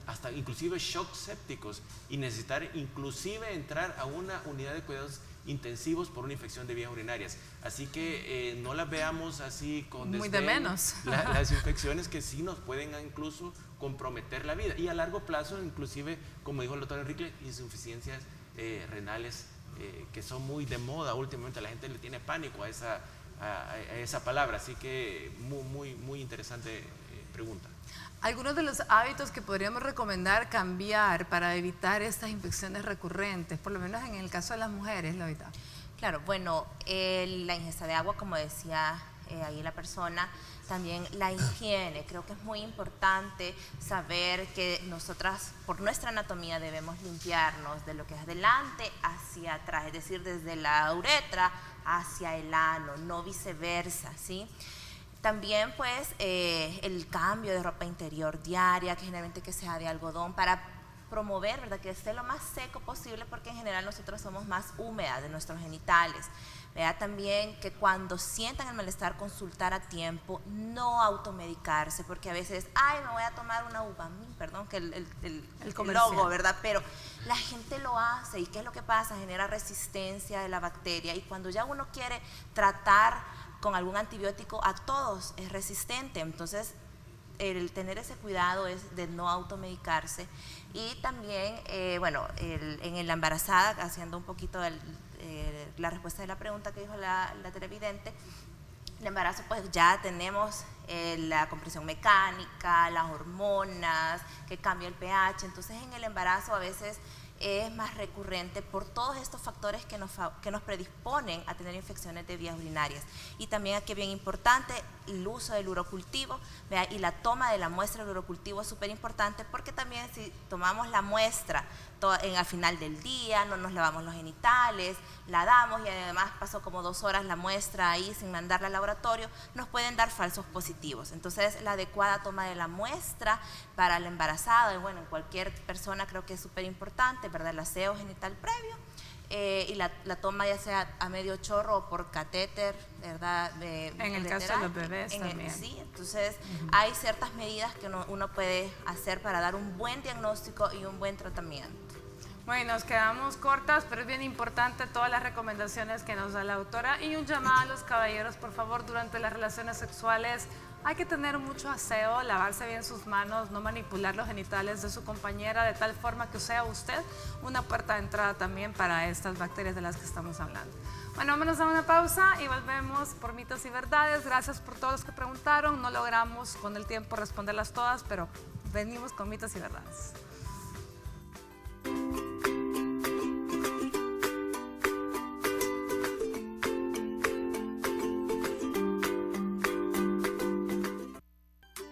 hasta inclusive shock sépticos y necesitar inclusive entrar a una unidad de cuidados intensivos por una infección de vías urinarias. Así que no las veamos así con desdén. Muy de menos. Las infecciones que sí nos pueden incluso comprometer la vida y a largo plazo inclusive, como dijo el doctor Enrique, insuficiencias renales que son muy de moda últimamente. La gente le tiene pánico a esa palabra, así que muy interesante pregunta. Algunos de los hábitos que podríamos recomendar cambiar para evitar estas infecciones recurrentes, por lo menos en el caso de las mujeres, Loida. Claro, bueno, la ingesta de agua, como decía ahí la persona, también la higiene. Creo que es muy importante saber que nosotras, por nuestra anatomía, debemos limpiarnos de lo que es delante hacia atrás, es decir, desde la uretra hacia el ano, no viceversa, ¿sí? También pues el cambio de ropa interior diaria, que generalmente que sea de algodón, para promover, ¿verdad?, que esté lo más seco posible, porque en general nosotros somos más húmedas de nuestros genitales. Vea también que cuando sientan el malestar, consultar a tiempo, no automedicarse, porque a veces, ay, me voy a tomar una uva, perdón, que el logo, ¿verdad? Pero la gente lo hace, ¿y qué es lo que pasa? Genera resistencia de la bacteria, y cuando ya uno quiere tratar con algún antibiótico, a todos es resistente. Entonces el tener ese cuidado es de no automedicarse. Y también, bueno, en la embarazada, haciendo un poquito la respuesta de la pregunta que dijo la televidente, el embarazo pues ya tenemos la compresión mecánica, las hormonas, que cambia el pH. Entonces en el embarazo a veces es más recurrente por todos estos factores que nos predisponen a tener infecciones de vías urinarias. Y también aquí bien importante el uso del urocultivo, ¿vea? Y la toma de la muestra del urocultivo es súper importante, porque también si tomamos la muestra al final del día, no nos lavamos los genitales, la damos y además pasó como 2 horas la muestra ahí sin mandarla al laboratorio, nos pueden dar falsos positivos. Entonces la adecuada toma de la muestra para la embarazada, y bueno, en cualquier persona creo que es súper importante, ¿verdad? El aseo genital previo y la toma ya sea a medio chorro o por catéter, ¿verdad? En el caso de los bebés también. Sí, entonces hay ciertas medidas que uno puede hacer para dar un buen diagnóstico y un buen tratamiento. Bueno, nos quedamos cortas, pero es bien importante todas las recomendaciones que nos da la autora, y un llamado a los caballeros, por favor, durante las relaciones sexuales hay que tener mucho aseo, lavarse bien sus manos, no manipular los genitales de su compañera de tal forma que sea usted una puerta de entrada también para estas bacterias de las que estamos hablando. Bueno, vámonos a una pausa y volvemos por mitos y verdades. Gracias por todos los que preguntaron, no logramos con el tiempo responderlas todas, pero venimos con mitos y verdades.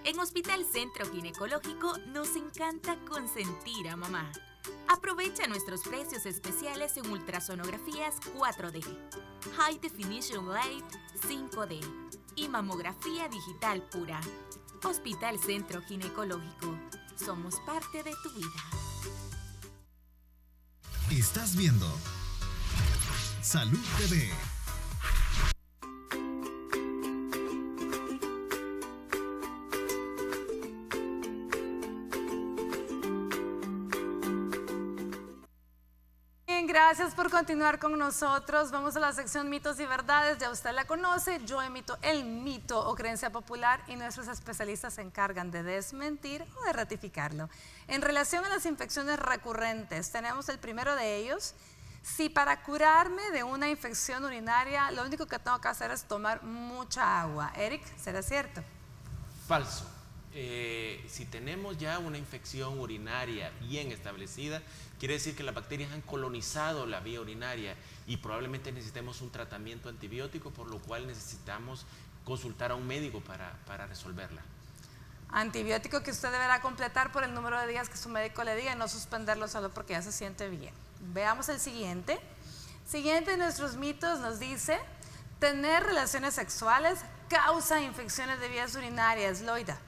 En Hospital Centro Ginecológico nos encanta consentir a mamá. Aprovecha nuestros precios especiales en ultrasonografías 4D, High Definition Light 5D y mamografía digital pura. Hospital Centro Ginecológico. Somos parte de tu vida. Estás viendo Salud TV. Gracias por continuar con nosotros. Vamos a la sección mitos y verdades. Ya usted la conoce. Yo emito el mito o creencia popular y nuestros especialistas se encargan de desmentir o de ratificarlo. En relación a las infecciones recurrentes, tenemos el primero de ellos. Si para curarme de una infección urinaria lo único que tengo que hacer es tomar mucha agua. Eric, ¿será cierto? Falso. Si tenemos ya una infección urinaria bien establecida, quiere decir que las bacterias han colonizado la vía urinaria y probablemente necesitemos un tratamiento antibiótico, por lo cual necesitamos consultar a un médico para resolverla. Antibiótico que usted deberá completar por el número de días que su médico le diga y no suspenderlo solo porque ya se siente bien. Veamos el siguiente. Siguiente de nuestros mitos nos dice: tener relaciones sexuales causa infecciones de vías urinarias. Loida.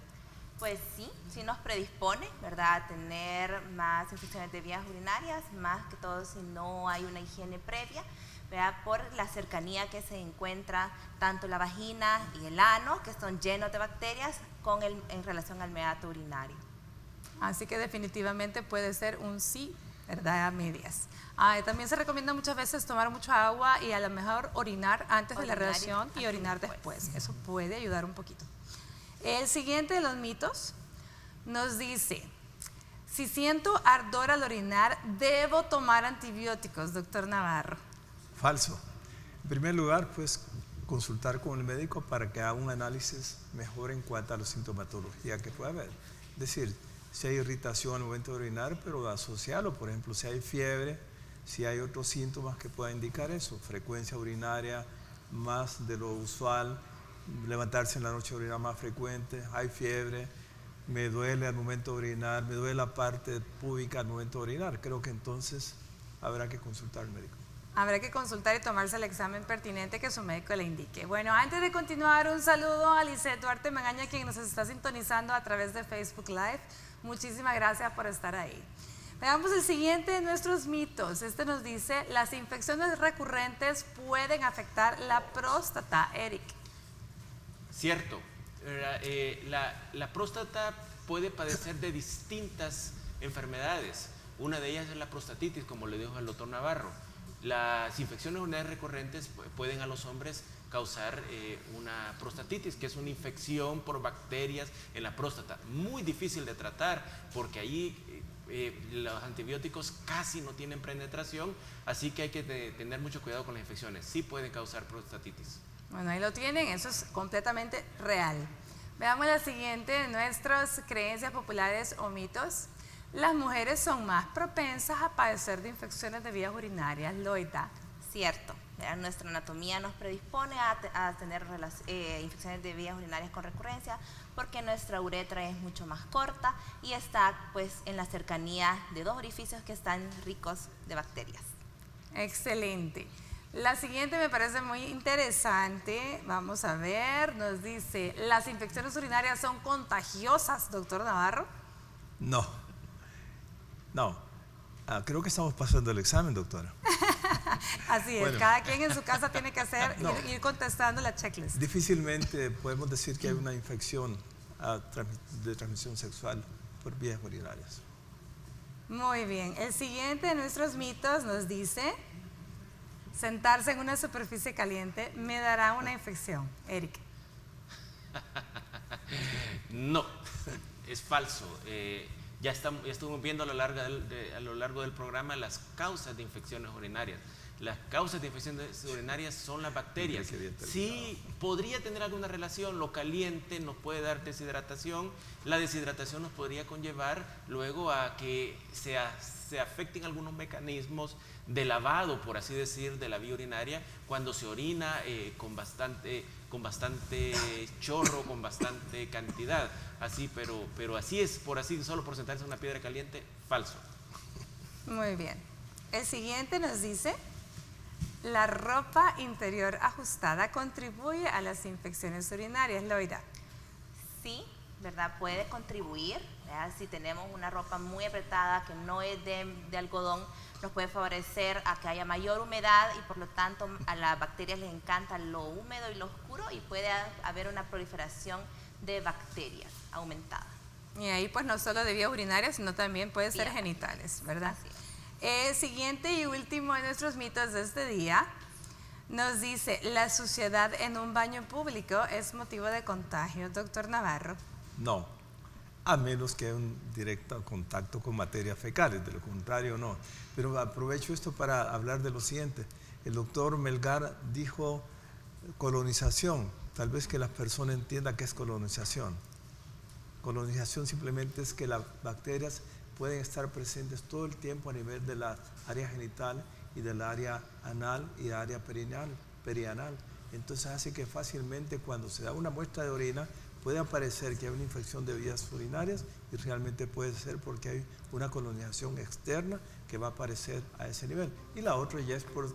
Pues sí nos predispone, ¿verdad?, a tener más infecciones de vías urinarias, más que todo si no hay una higiene previa, ¿verdad?, por la cercanía que se encuentra tanto la vagina y el ano, que son llenos de bacterias, en relación al meato urinario. Así que definitivamente puede ser un sí, ¿verdad? A medias. También se recomienda muchas veces tomar mucha agua y a lo mejor orinar antes de la relación y orinar después. Eso puede ayudar un poquito. El siguiente de los mitos nos dice, si siento ardor al orinar, ¿debo tomar antibióticos, doctor Navarro? Falso. En primer lugar, pues consultar con el médico para que haga un análisis mejor en cuanto a la sintomatología que puede haber. Es decir, si hay irritación al momento de orinar, pero asociarlo, por ejemplo, si hay fiebre, si hay otros síntomas que puedan indicar eso, frecuencia urinaria más de lo usual, levantarse en la noche a orinar más frecuente, hay fiebre, me duele al momento de orinar, me duele la parte púbica al momento de orinar, creo que entonces habrá que consultar al médico. Habrá que consultar y tomarse el examen pertinente que su médico le indique. Bueno, antes de continuar, un saludo a Lisette Duarte Magaña, quien nos está sintonizando a través de Facebook Live. Muchísimas gracias por estar ahí. Veamos el siguiente de nuestros mitos. Este nos dice, las infecciones recurrentes pueden afectar la próstata, Eric. Cierto. La próstata puede padecer de distintas enfermedades. Una de ellas es la prostatitis, como le dijo el doctor Navarro. Las infecciones urinarias recurrentes pueden a los hombres causar una prostatitis, que es una infección por bacterias en la próstata. Muy difícil de tratar porque ahí los antibióticos casi no tienen penetración, así que hay que tener mucho cuidado con las infecciones. Sí pueden causar prostatitis. Bueno, ahí lo tienen, eso es completamente real. Veamos la siguiente de nuestras creencias populares o mitos. Las mujeres son más propensas a padecer de infecciones de vías urinarias, Loida. Cierto, nuestra anatomía nos predispone a tener infecciones de vías urinarias con recurrencia porque nuestra uretra es mucho más corta y está pues en la cercanía de dos orificios que están ricos de bacterias. Excelente. La siguiente me parece muy interesante. Vamos a ver, nos dice, ¿las infecciones urinarias son contagiosas, doctor Navarro? No. Creo que estamos pasando el examen, doctora. Así es, bueno. Cada quien en su casa tiene que hacer, ir contestando la checklist. Difícilmente podemos decir que hay una infección de transmisión sexual por vías urinarias. Muy bien, el siguiente de nuestros mitos nos dice, sentarse en una superficie caliente me dará una infección, Eric. No, es falso. Ya estuvimos viendo a lo largo del programa las causas de infecciones urinarias. Las causas de infecciones urinarias son las bacterias. Sí, podría tener alguna relación, lo caliente nos puede dar deshidratación, la deshidratación nos podría conllevar luego a que se afecten algunos mecanismos de lavado, por así decir, de la vía urinaria, cuando se orina con bastante chorro, con bastante cantidad, así, pero así es, solo por sentarse en una piedra caliente, falso. Muy bien. El siguiente nos dice, la ropa interior ajustada contribuye a las infecciones urinarias, Loida. Sí, ¿verdad? Puede contribuir, ¿verdad? Si tenemos una ropa muy apretada que no es de algodón, nos puede favorecer a que haya mayor humedad y por lo tanto a las bacterias les encanta lo húmedo y lo oscuro y puede haber una proliferación de bacterias aumentada. Y ahí pues no solo de vías urinarias, sino también puede ser genitales, ¿verdad? Siguiente y último de nuestros mitos de este día nos dice, la suciedad en un baño público es motivo de contagio, doctor Navarro. No, a menos que haya un directo contacto con materias fecales, de lo contrario no. Pero aprovecho esto para hablar de lo siguiente. El doctor Melgar dijo colonización, tal vez que las personas entiendan qué es colonización. Colonización simplemente es que las bacterias pueden estar presentes todo el tiempo a nivel de la área genital y del área anal y área perianal. Entonces hace que fácilmente cuando se da una muestra de orina puede aparecer que hay una infección de vías urinarias y realmente puede ser porque hay una colonización externa que va a aparecer a ese nivel. Y la otra ya es por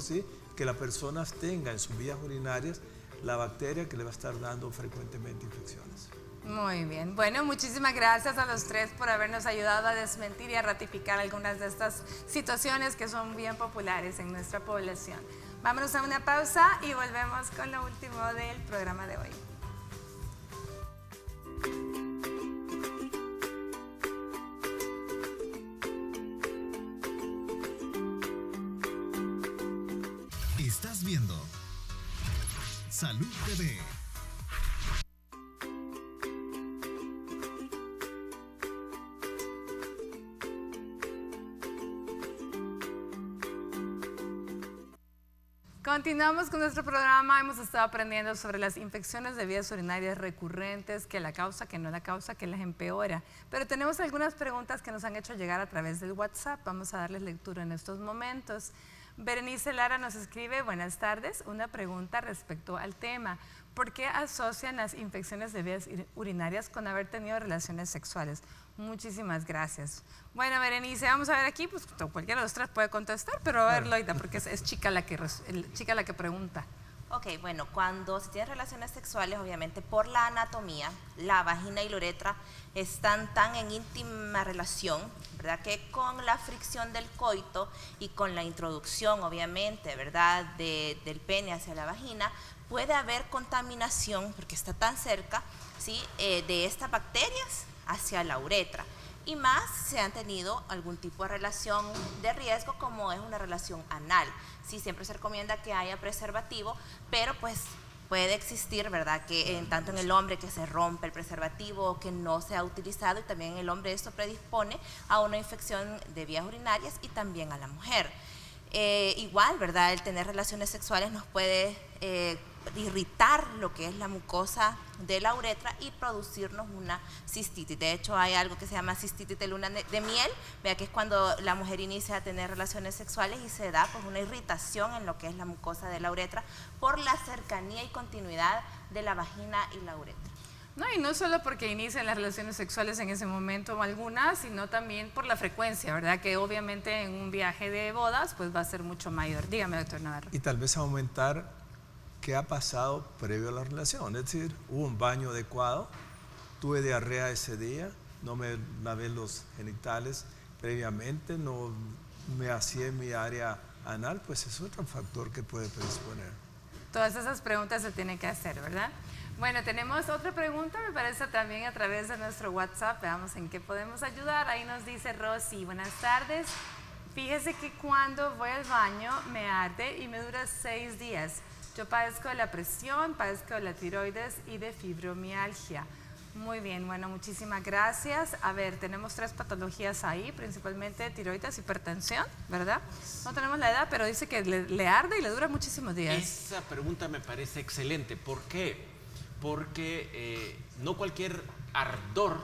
sí que la persona tenga en sus vías urinarias la bacteria que le va a estar dando frecuentemente infecciones. Muy bien, bueno, muchísimas gracias a los tres por habernos ayudado a desmentir y a ratificar algunas de estas situaciones que son bien populares en nuestra población. Vámonos a una pausa y volvemos con lo último del programa de hoy. Salud TV. Continuamos con nuestro programa. Hemos estado aprendiendo sobre las infecciones de vías urinarias recurrentes, que la causa, que no la causa, que las empeora. Pero tenemos algunas preguntas que nos han hecho llegar a través del WhatsApp. Vamos a darles lectura en estos momentos. Berenice Lara nos escribe: buenas tardes, una pregunta respecto al tema. ¿Por qué asocian las infecciones de vías urinarias con haber tenido relaciones sexuales? Muchísimas gracias. Bueno, Berenice, vamos a ver aquí, pues cualquiera de los tres puede contestar, pero a ver, Loida, porque es chica la que pregunta. Ok, bueno, cuando se tienen relaciones sexuales, obviamente por la anatomía, la vagina y la uretra están tan en íntima relación, ¿verdad? Que con la fricción del coito y con la introducción, obviamente, ¿verdad? Del pene hacia la vagina, puede haber contaminación, porque está tan cerca, ¿sí? De estas bacterias hacia la uretra. Y más se han tenido algún tipo de relación de riesgo, como es una relación anal. Sí, siempre se recomienda que haya preservativo, pero pues puede existir, ¿verdad? Que tanto en el hombre que se rompe el preservativo o que no se ha utilizado, y también en el hombre esto predispone a una infección de vías urinarias, y también a la mujer. Igual, ¿verdad? El tener relaciones sexuales nos puede irritar lo que es la mucosa de la uretra y producirnos una cistitis. De hecho, hay algo que se llama cistitis de luna de miel, vea, que es cuando la mujer inicia a tener relaciones sexuales y se da pues una irritación en lo que es la mucosa de la uretra por la cercanía y continuidad de la vagina y la uretra. No, y no solo porque inician las relaciones sexuales en ese momento o algunas, sino también por la frecuencia, ¿verdad? Que obviamente en un viaje de bodas pues va a ser mucho mayor. Dígame, doctor Navarro. Y tal vez aumentar qué ha pasado previo a la relación. Es decir, hubo un baño adecuado, tuve diarrea ese día, no me lavé los genitales previamente, no me hacía en mi área anal, pues es otro factor que puede predisponer. Todas esas preguntas se tienen que hacer, ¿verdad? Bueno, tenemos otra pregunta, me parece, también a través de nuestro WhatsApp. Veamos en qué podemos ayudar. Ahí nos dice Rosy: buenas tardes. Fíjese que cuando voy al baño me arde y me dura 6 días. Yo padezco de la presión, padezco de la tiroides y de fibromialgia. Muy bien, bueno, muchísimas gracias. A ver, tenemos 3 patologías ahí, principalmente tiroides, hipertensión, ¿verdad? No tenemos la edad, pero dice que le arde y le dura muchísimos días. Esa pregunta me parece excelente. ¿Por qué? Porque no cualquier ardor,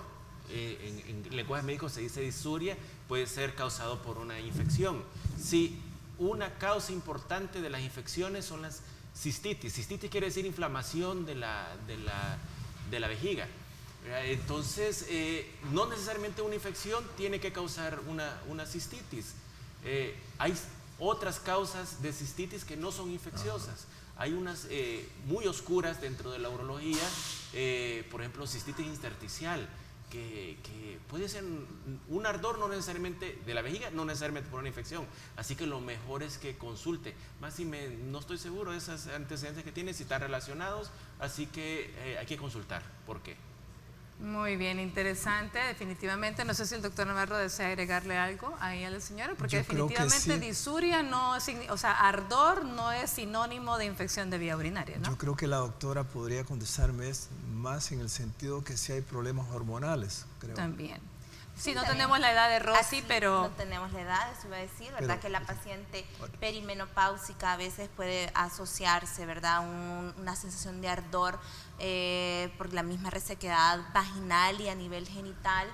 en lenguaje médico se dice disuria, puede ser causado por una infección. Sí, una causa importante de las infecciones son las cistitis. Cistitis quiere decir inflamación de la vejiga. Entonces, no necesariamente una infección tiene que causar una cistitis. Hay otras causas de cistitis que no son infecciosas. Hay unas muy oscuras dentro de la urología, por ejemplo, cistitis intersticial, que puede ser un ardor no necesariamente de la vejiga, no necesariamente por una infección. Así que lo mejor es que consulte. Más si no estoy seguro de esos antecedentes que tiene, si están relacionados, así que hay que consultar. ¿Por qué? Muy bien, interesante, definitivamente. No sé si el doctor Navarro desea agregarle algo ahí a la señora, porque definitivamente sí. Disuria no, o sea, ardor no es sinónimo de infección de vía urinaria, ¿no? Yo creo que la doctora podría contestarme más en el sentido que si hay problemas hormonales, creo. También. Sí, no tenemos la edad de Rosy, pero... No tenemos la edad, eso iba a decir, ¿verdad? Que la paciente perimenopáusica a veces puede asociarse, ¿verdad? Una sensación de ardor por la misma resequedad vaginal y a nivel genital.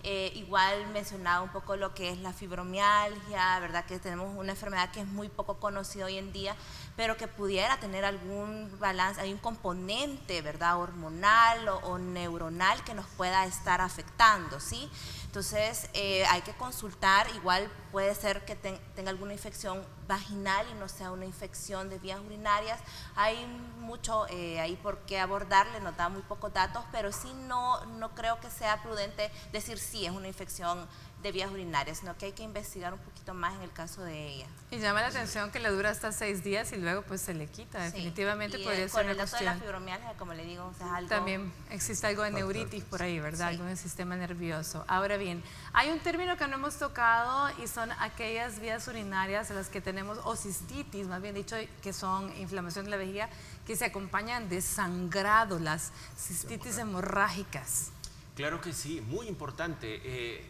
Igual mencionaba un poco lo que es la fibromialgia, ¿verdad? Que tenemos una enfermedad que es muy poco conocida hoy en día, pero que pudiera tener algún balance, hay un componente, ¿verdad? Hormonal o neuronal que nos pueda estar afectando, ¿sí? Entonces hay que consultar. Igual puede ser que tenga alguna infección vaginal y no sea una infección de vías urinarias. Hay mucho ahí por qué abordarle, nos da muy pocos datos, pero sí no creo que sea prudente decir sí es una infección de vías urinarias, sino que hay que investigar un poquito más en el caso de ella. Y llama la atención que le dura hasta 6 días y luego pues se le quita. Definitivamente sí. Podría ser una cuestión. Con el dato de la fibromialgia, como le digo, o sea, algo... También existe algo de neuritis por ahí, ¿verdad? Sí. Algo en el sistema nervioso. Ahora bien, hay un término que no hemos tocado y son aquellas vías urinarias en las que tenemos, o cistitis, más bien dicho, que son inflamación de la vejiga, que se acompañan de sangrado, las cistitis hemorrágicas. Claro que sí, muy importante.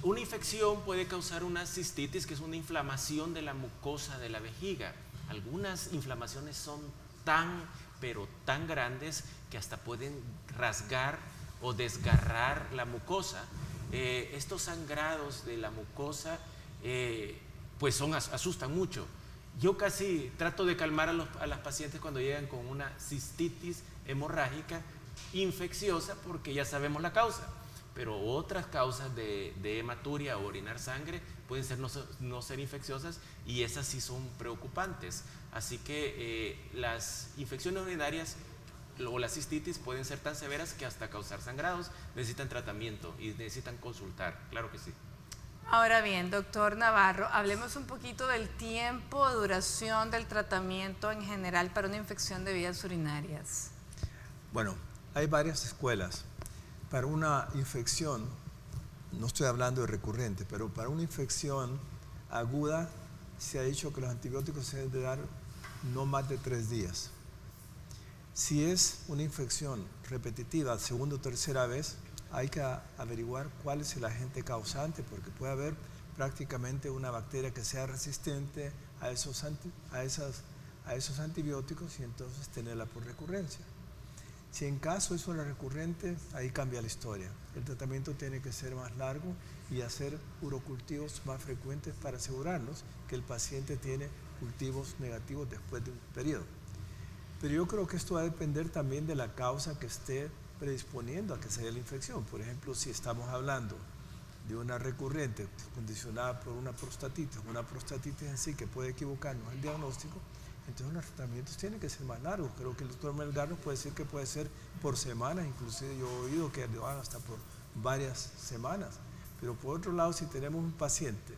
Una infección puede causar una cistitis, que es una inflamación de la mucosa de la vejiga. Algunas inflamaciones son pero tan grandes que hasta pueden rasgar o desgarrar la mucosa. Estos sangrados de la mucosa pues asustan mucho. Yo casi trato de calmar a las pacientes cuando llegan con una cistitis hemorrágica infecciosa, porque ya sabemos la causa, pero otras causas de hematuria o orinar sangre pueden ser no ser infecciosas, y esas sí son preocupantes. Así que las infecciones urinarias o la cistitis pueden ser tan severas que hasta causar sangrados, necesitan tratamiento y necesitan consultar, claro que sí. Ahora bien, doctor Navarro, hablemos un poquito del tiempo de duración del tratamiento en general para una infección de vías urinarias. Bueno, hay varias escuelas. Para una infección, no estoy hablando de recurrente, pero para una infección aguda se ha dicho que los antibióticos se deben de dar no más de 3 días. Si es una infección repetitiva, segunda o tercera vez, hay que averiguar cuál es el agente causante, porque puede haber prácticamente una bacteria que sea resistente a esos antibióticos, y entonces tenerla por recurrencia. Si en caso es una recurrente, ahí cambia la historia. El tratamiento tiene que ser más largo y hacer urocultivos más frecuentes para asegurarnos que el paciente tiene cultivos negativos después de un periodo. Pero yo creo que esto va a depender también de la causa que esté predisponiendo a que se dé la infección. Por ejemplo, si estamos hablando de una recurrente condicionada por una prostatitis en sí que puede equivocarnos el diagnóstico, entonces los tratamientos tienen que ser más largos. Creo que el doctor Melgar nos puede decir que puede ser por semanas, inclusive yo he oído que lo hagan hasta por varias semanas. Pero por otro lado, si tenemos un paciente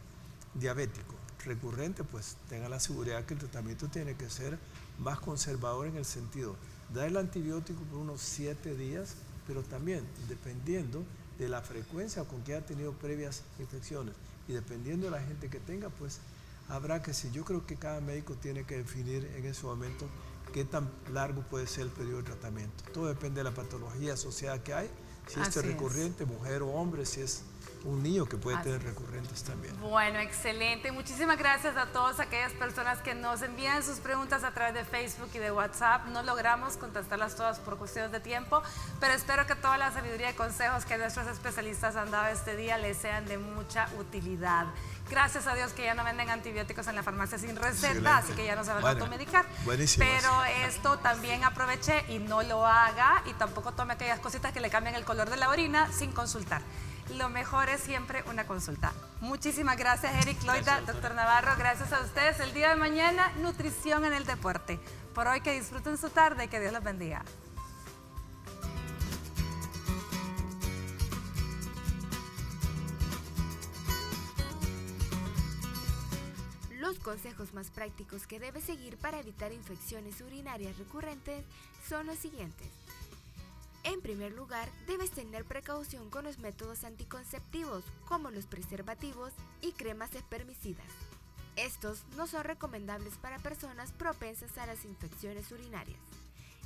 diabético recurrente, pues tenga la seguridad que el tratamiento tiene que ser más conservador, en el sentido de dar el antibiótico por unos 7 días, pero también dependiendo de la frecuencia con que haya tenido previas infecciones y dependiendo de la gente que tenga, pues habrá que sí. Yo creo que cada médico tiene que definir en ese momento qué tan largo puede ser el periodo de tratamiento. Todo depende de la patología asociada que hay, si es recurrente, mujer o hombre, si es un niño que puede tener recurrentes también. Bueno, excelente. Muchísimas gracias a todas aquellas personas que nos envían sus preguntas a través de Facebook y de WhatsApp. No logramos contestarlas todas por cuestiones de tiempo, pero espero que toda la sabiduría y consejos que nuestros especialistas han dado este día les sean de mucha utilidad. Gracias a Dios que ya no venden antibióticos en la farmacia sin receta, así que ya no se van a automedicar. Buenísimo. Pero esto también aproveche y no lo haga, y tampoco tome aquellas cositas que le cambian el color de la orina sin consultar. Lo mejor es siempre una consulta. Muchísimas gracias, Eric, Loida, doctor Navarro. Gracias a ustedes. El día de mañana, nutrición en el deporte. Por hoy, que disfruten su tarde y que Dios los bendiga. Los consejos más prácticos que debes seguir para evitar infecciones urinarias recurrentes son los siguientes. En primer lugar, debes tener precaución con los métodos anticonceptivos, como los preservativos y cremas espermicidas. Estos no son recomendables para personas propensas a las infecciones urinarias.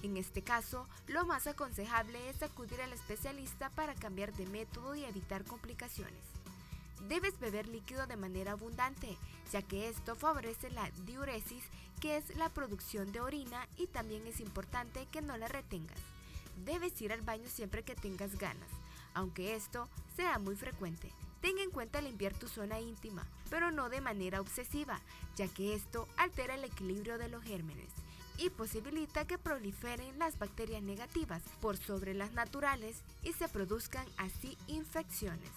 En este caso, lo más aconsejable es acudir al especialista para cambiar de método y evitar complicaciones. Debes beber líquido de manera abundante, ya que esto favorece la diuresis, que es la producción de orina, y también es importante que no la retengas. Debes ir al baño siempre que tengas ganas, aunque esto sea muy frecuente. Ten en cuenta limpiar tu zona íntima, pero no de manera obsesiva, ya que esto altera el equilibrio de los gérmenes y posibilita que proliferen las bacterias negativas por sobre las naturales y se produzcan así infecciones.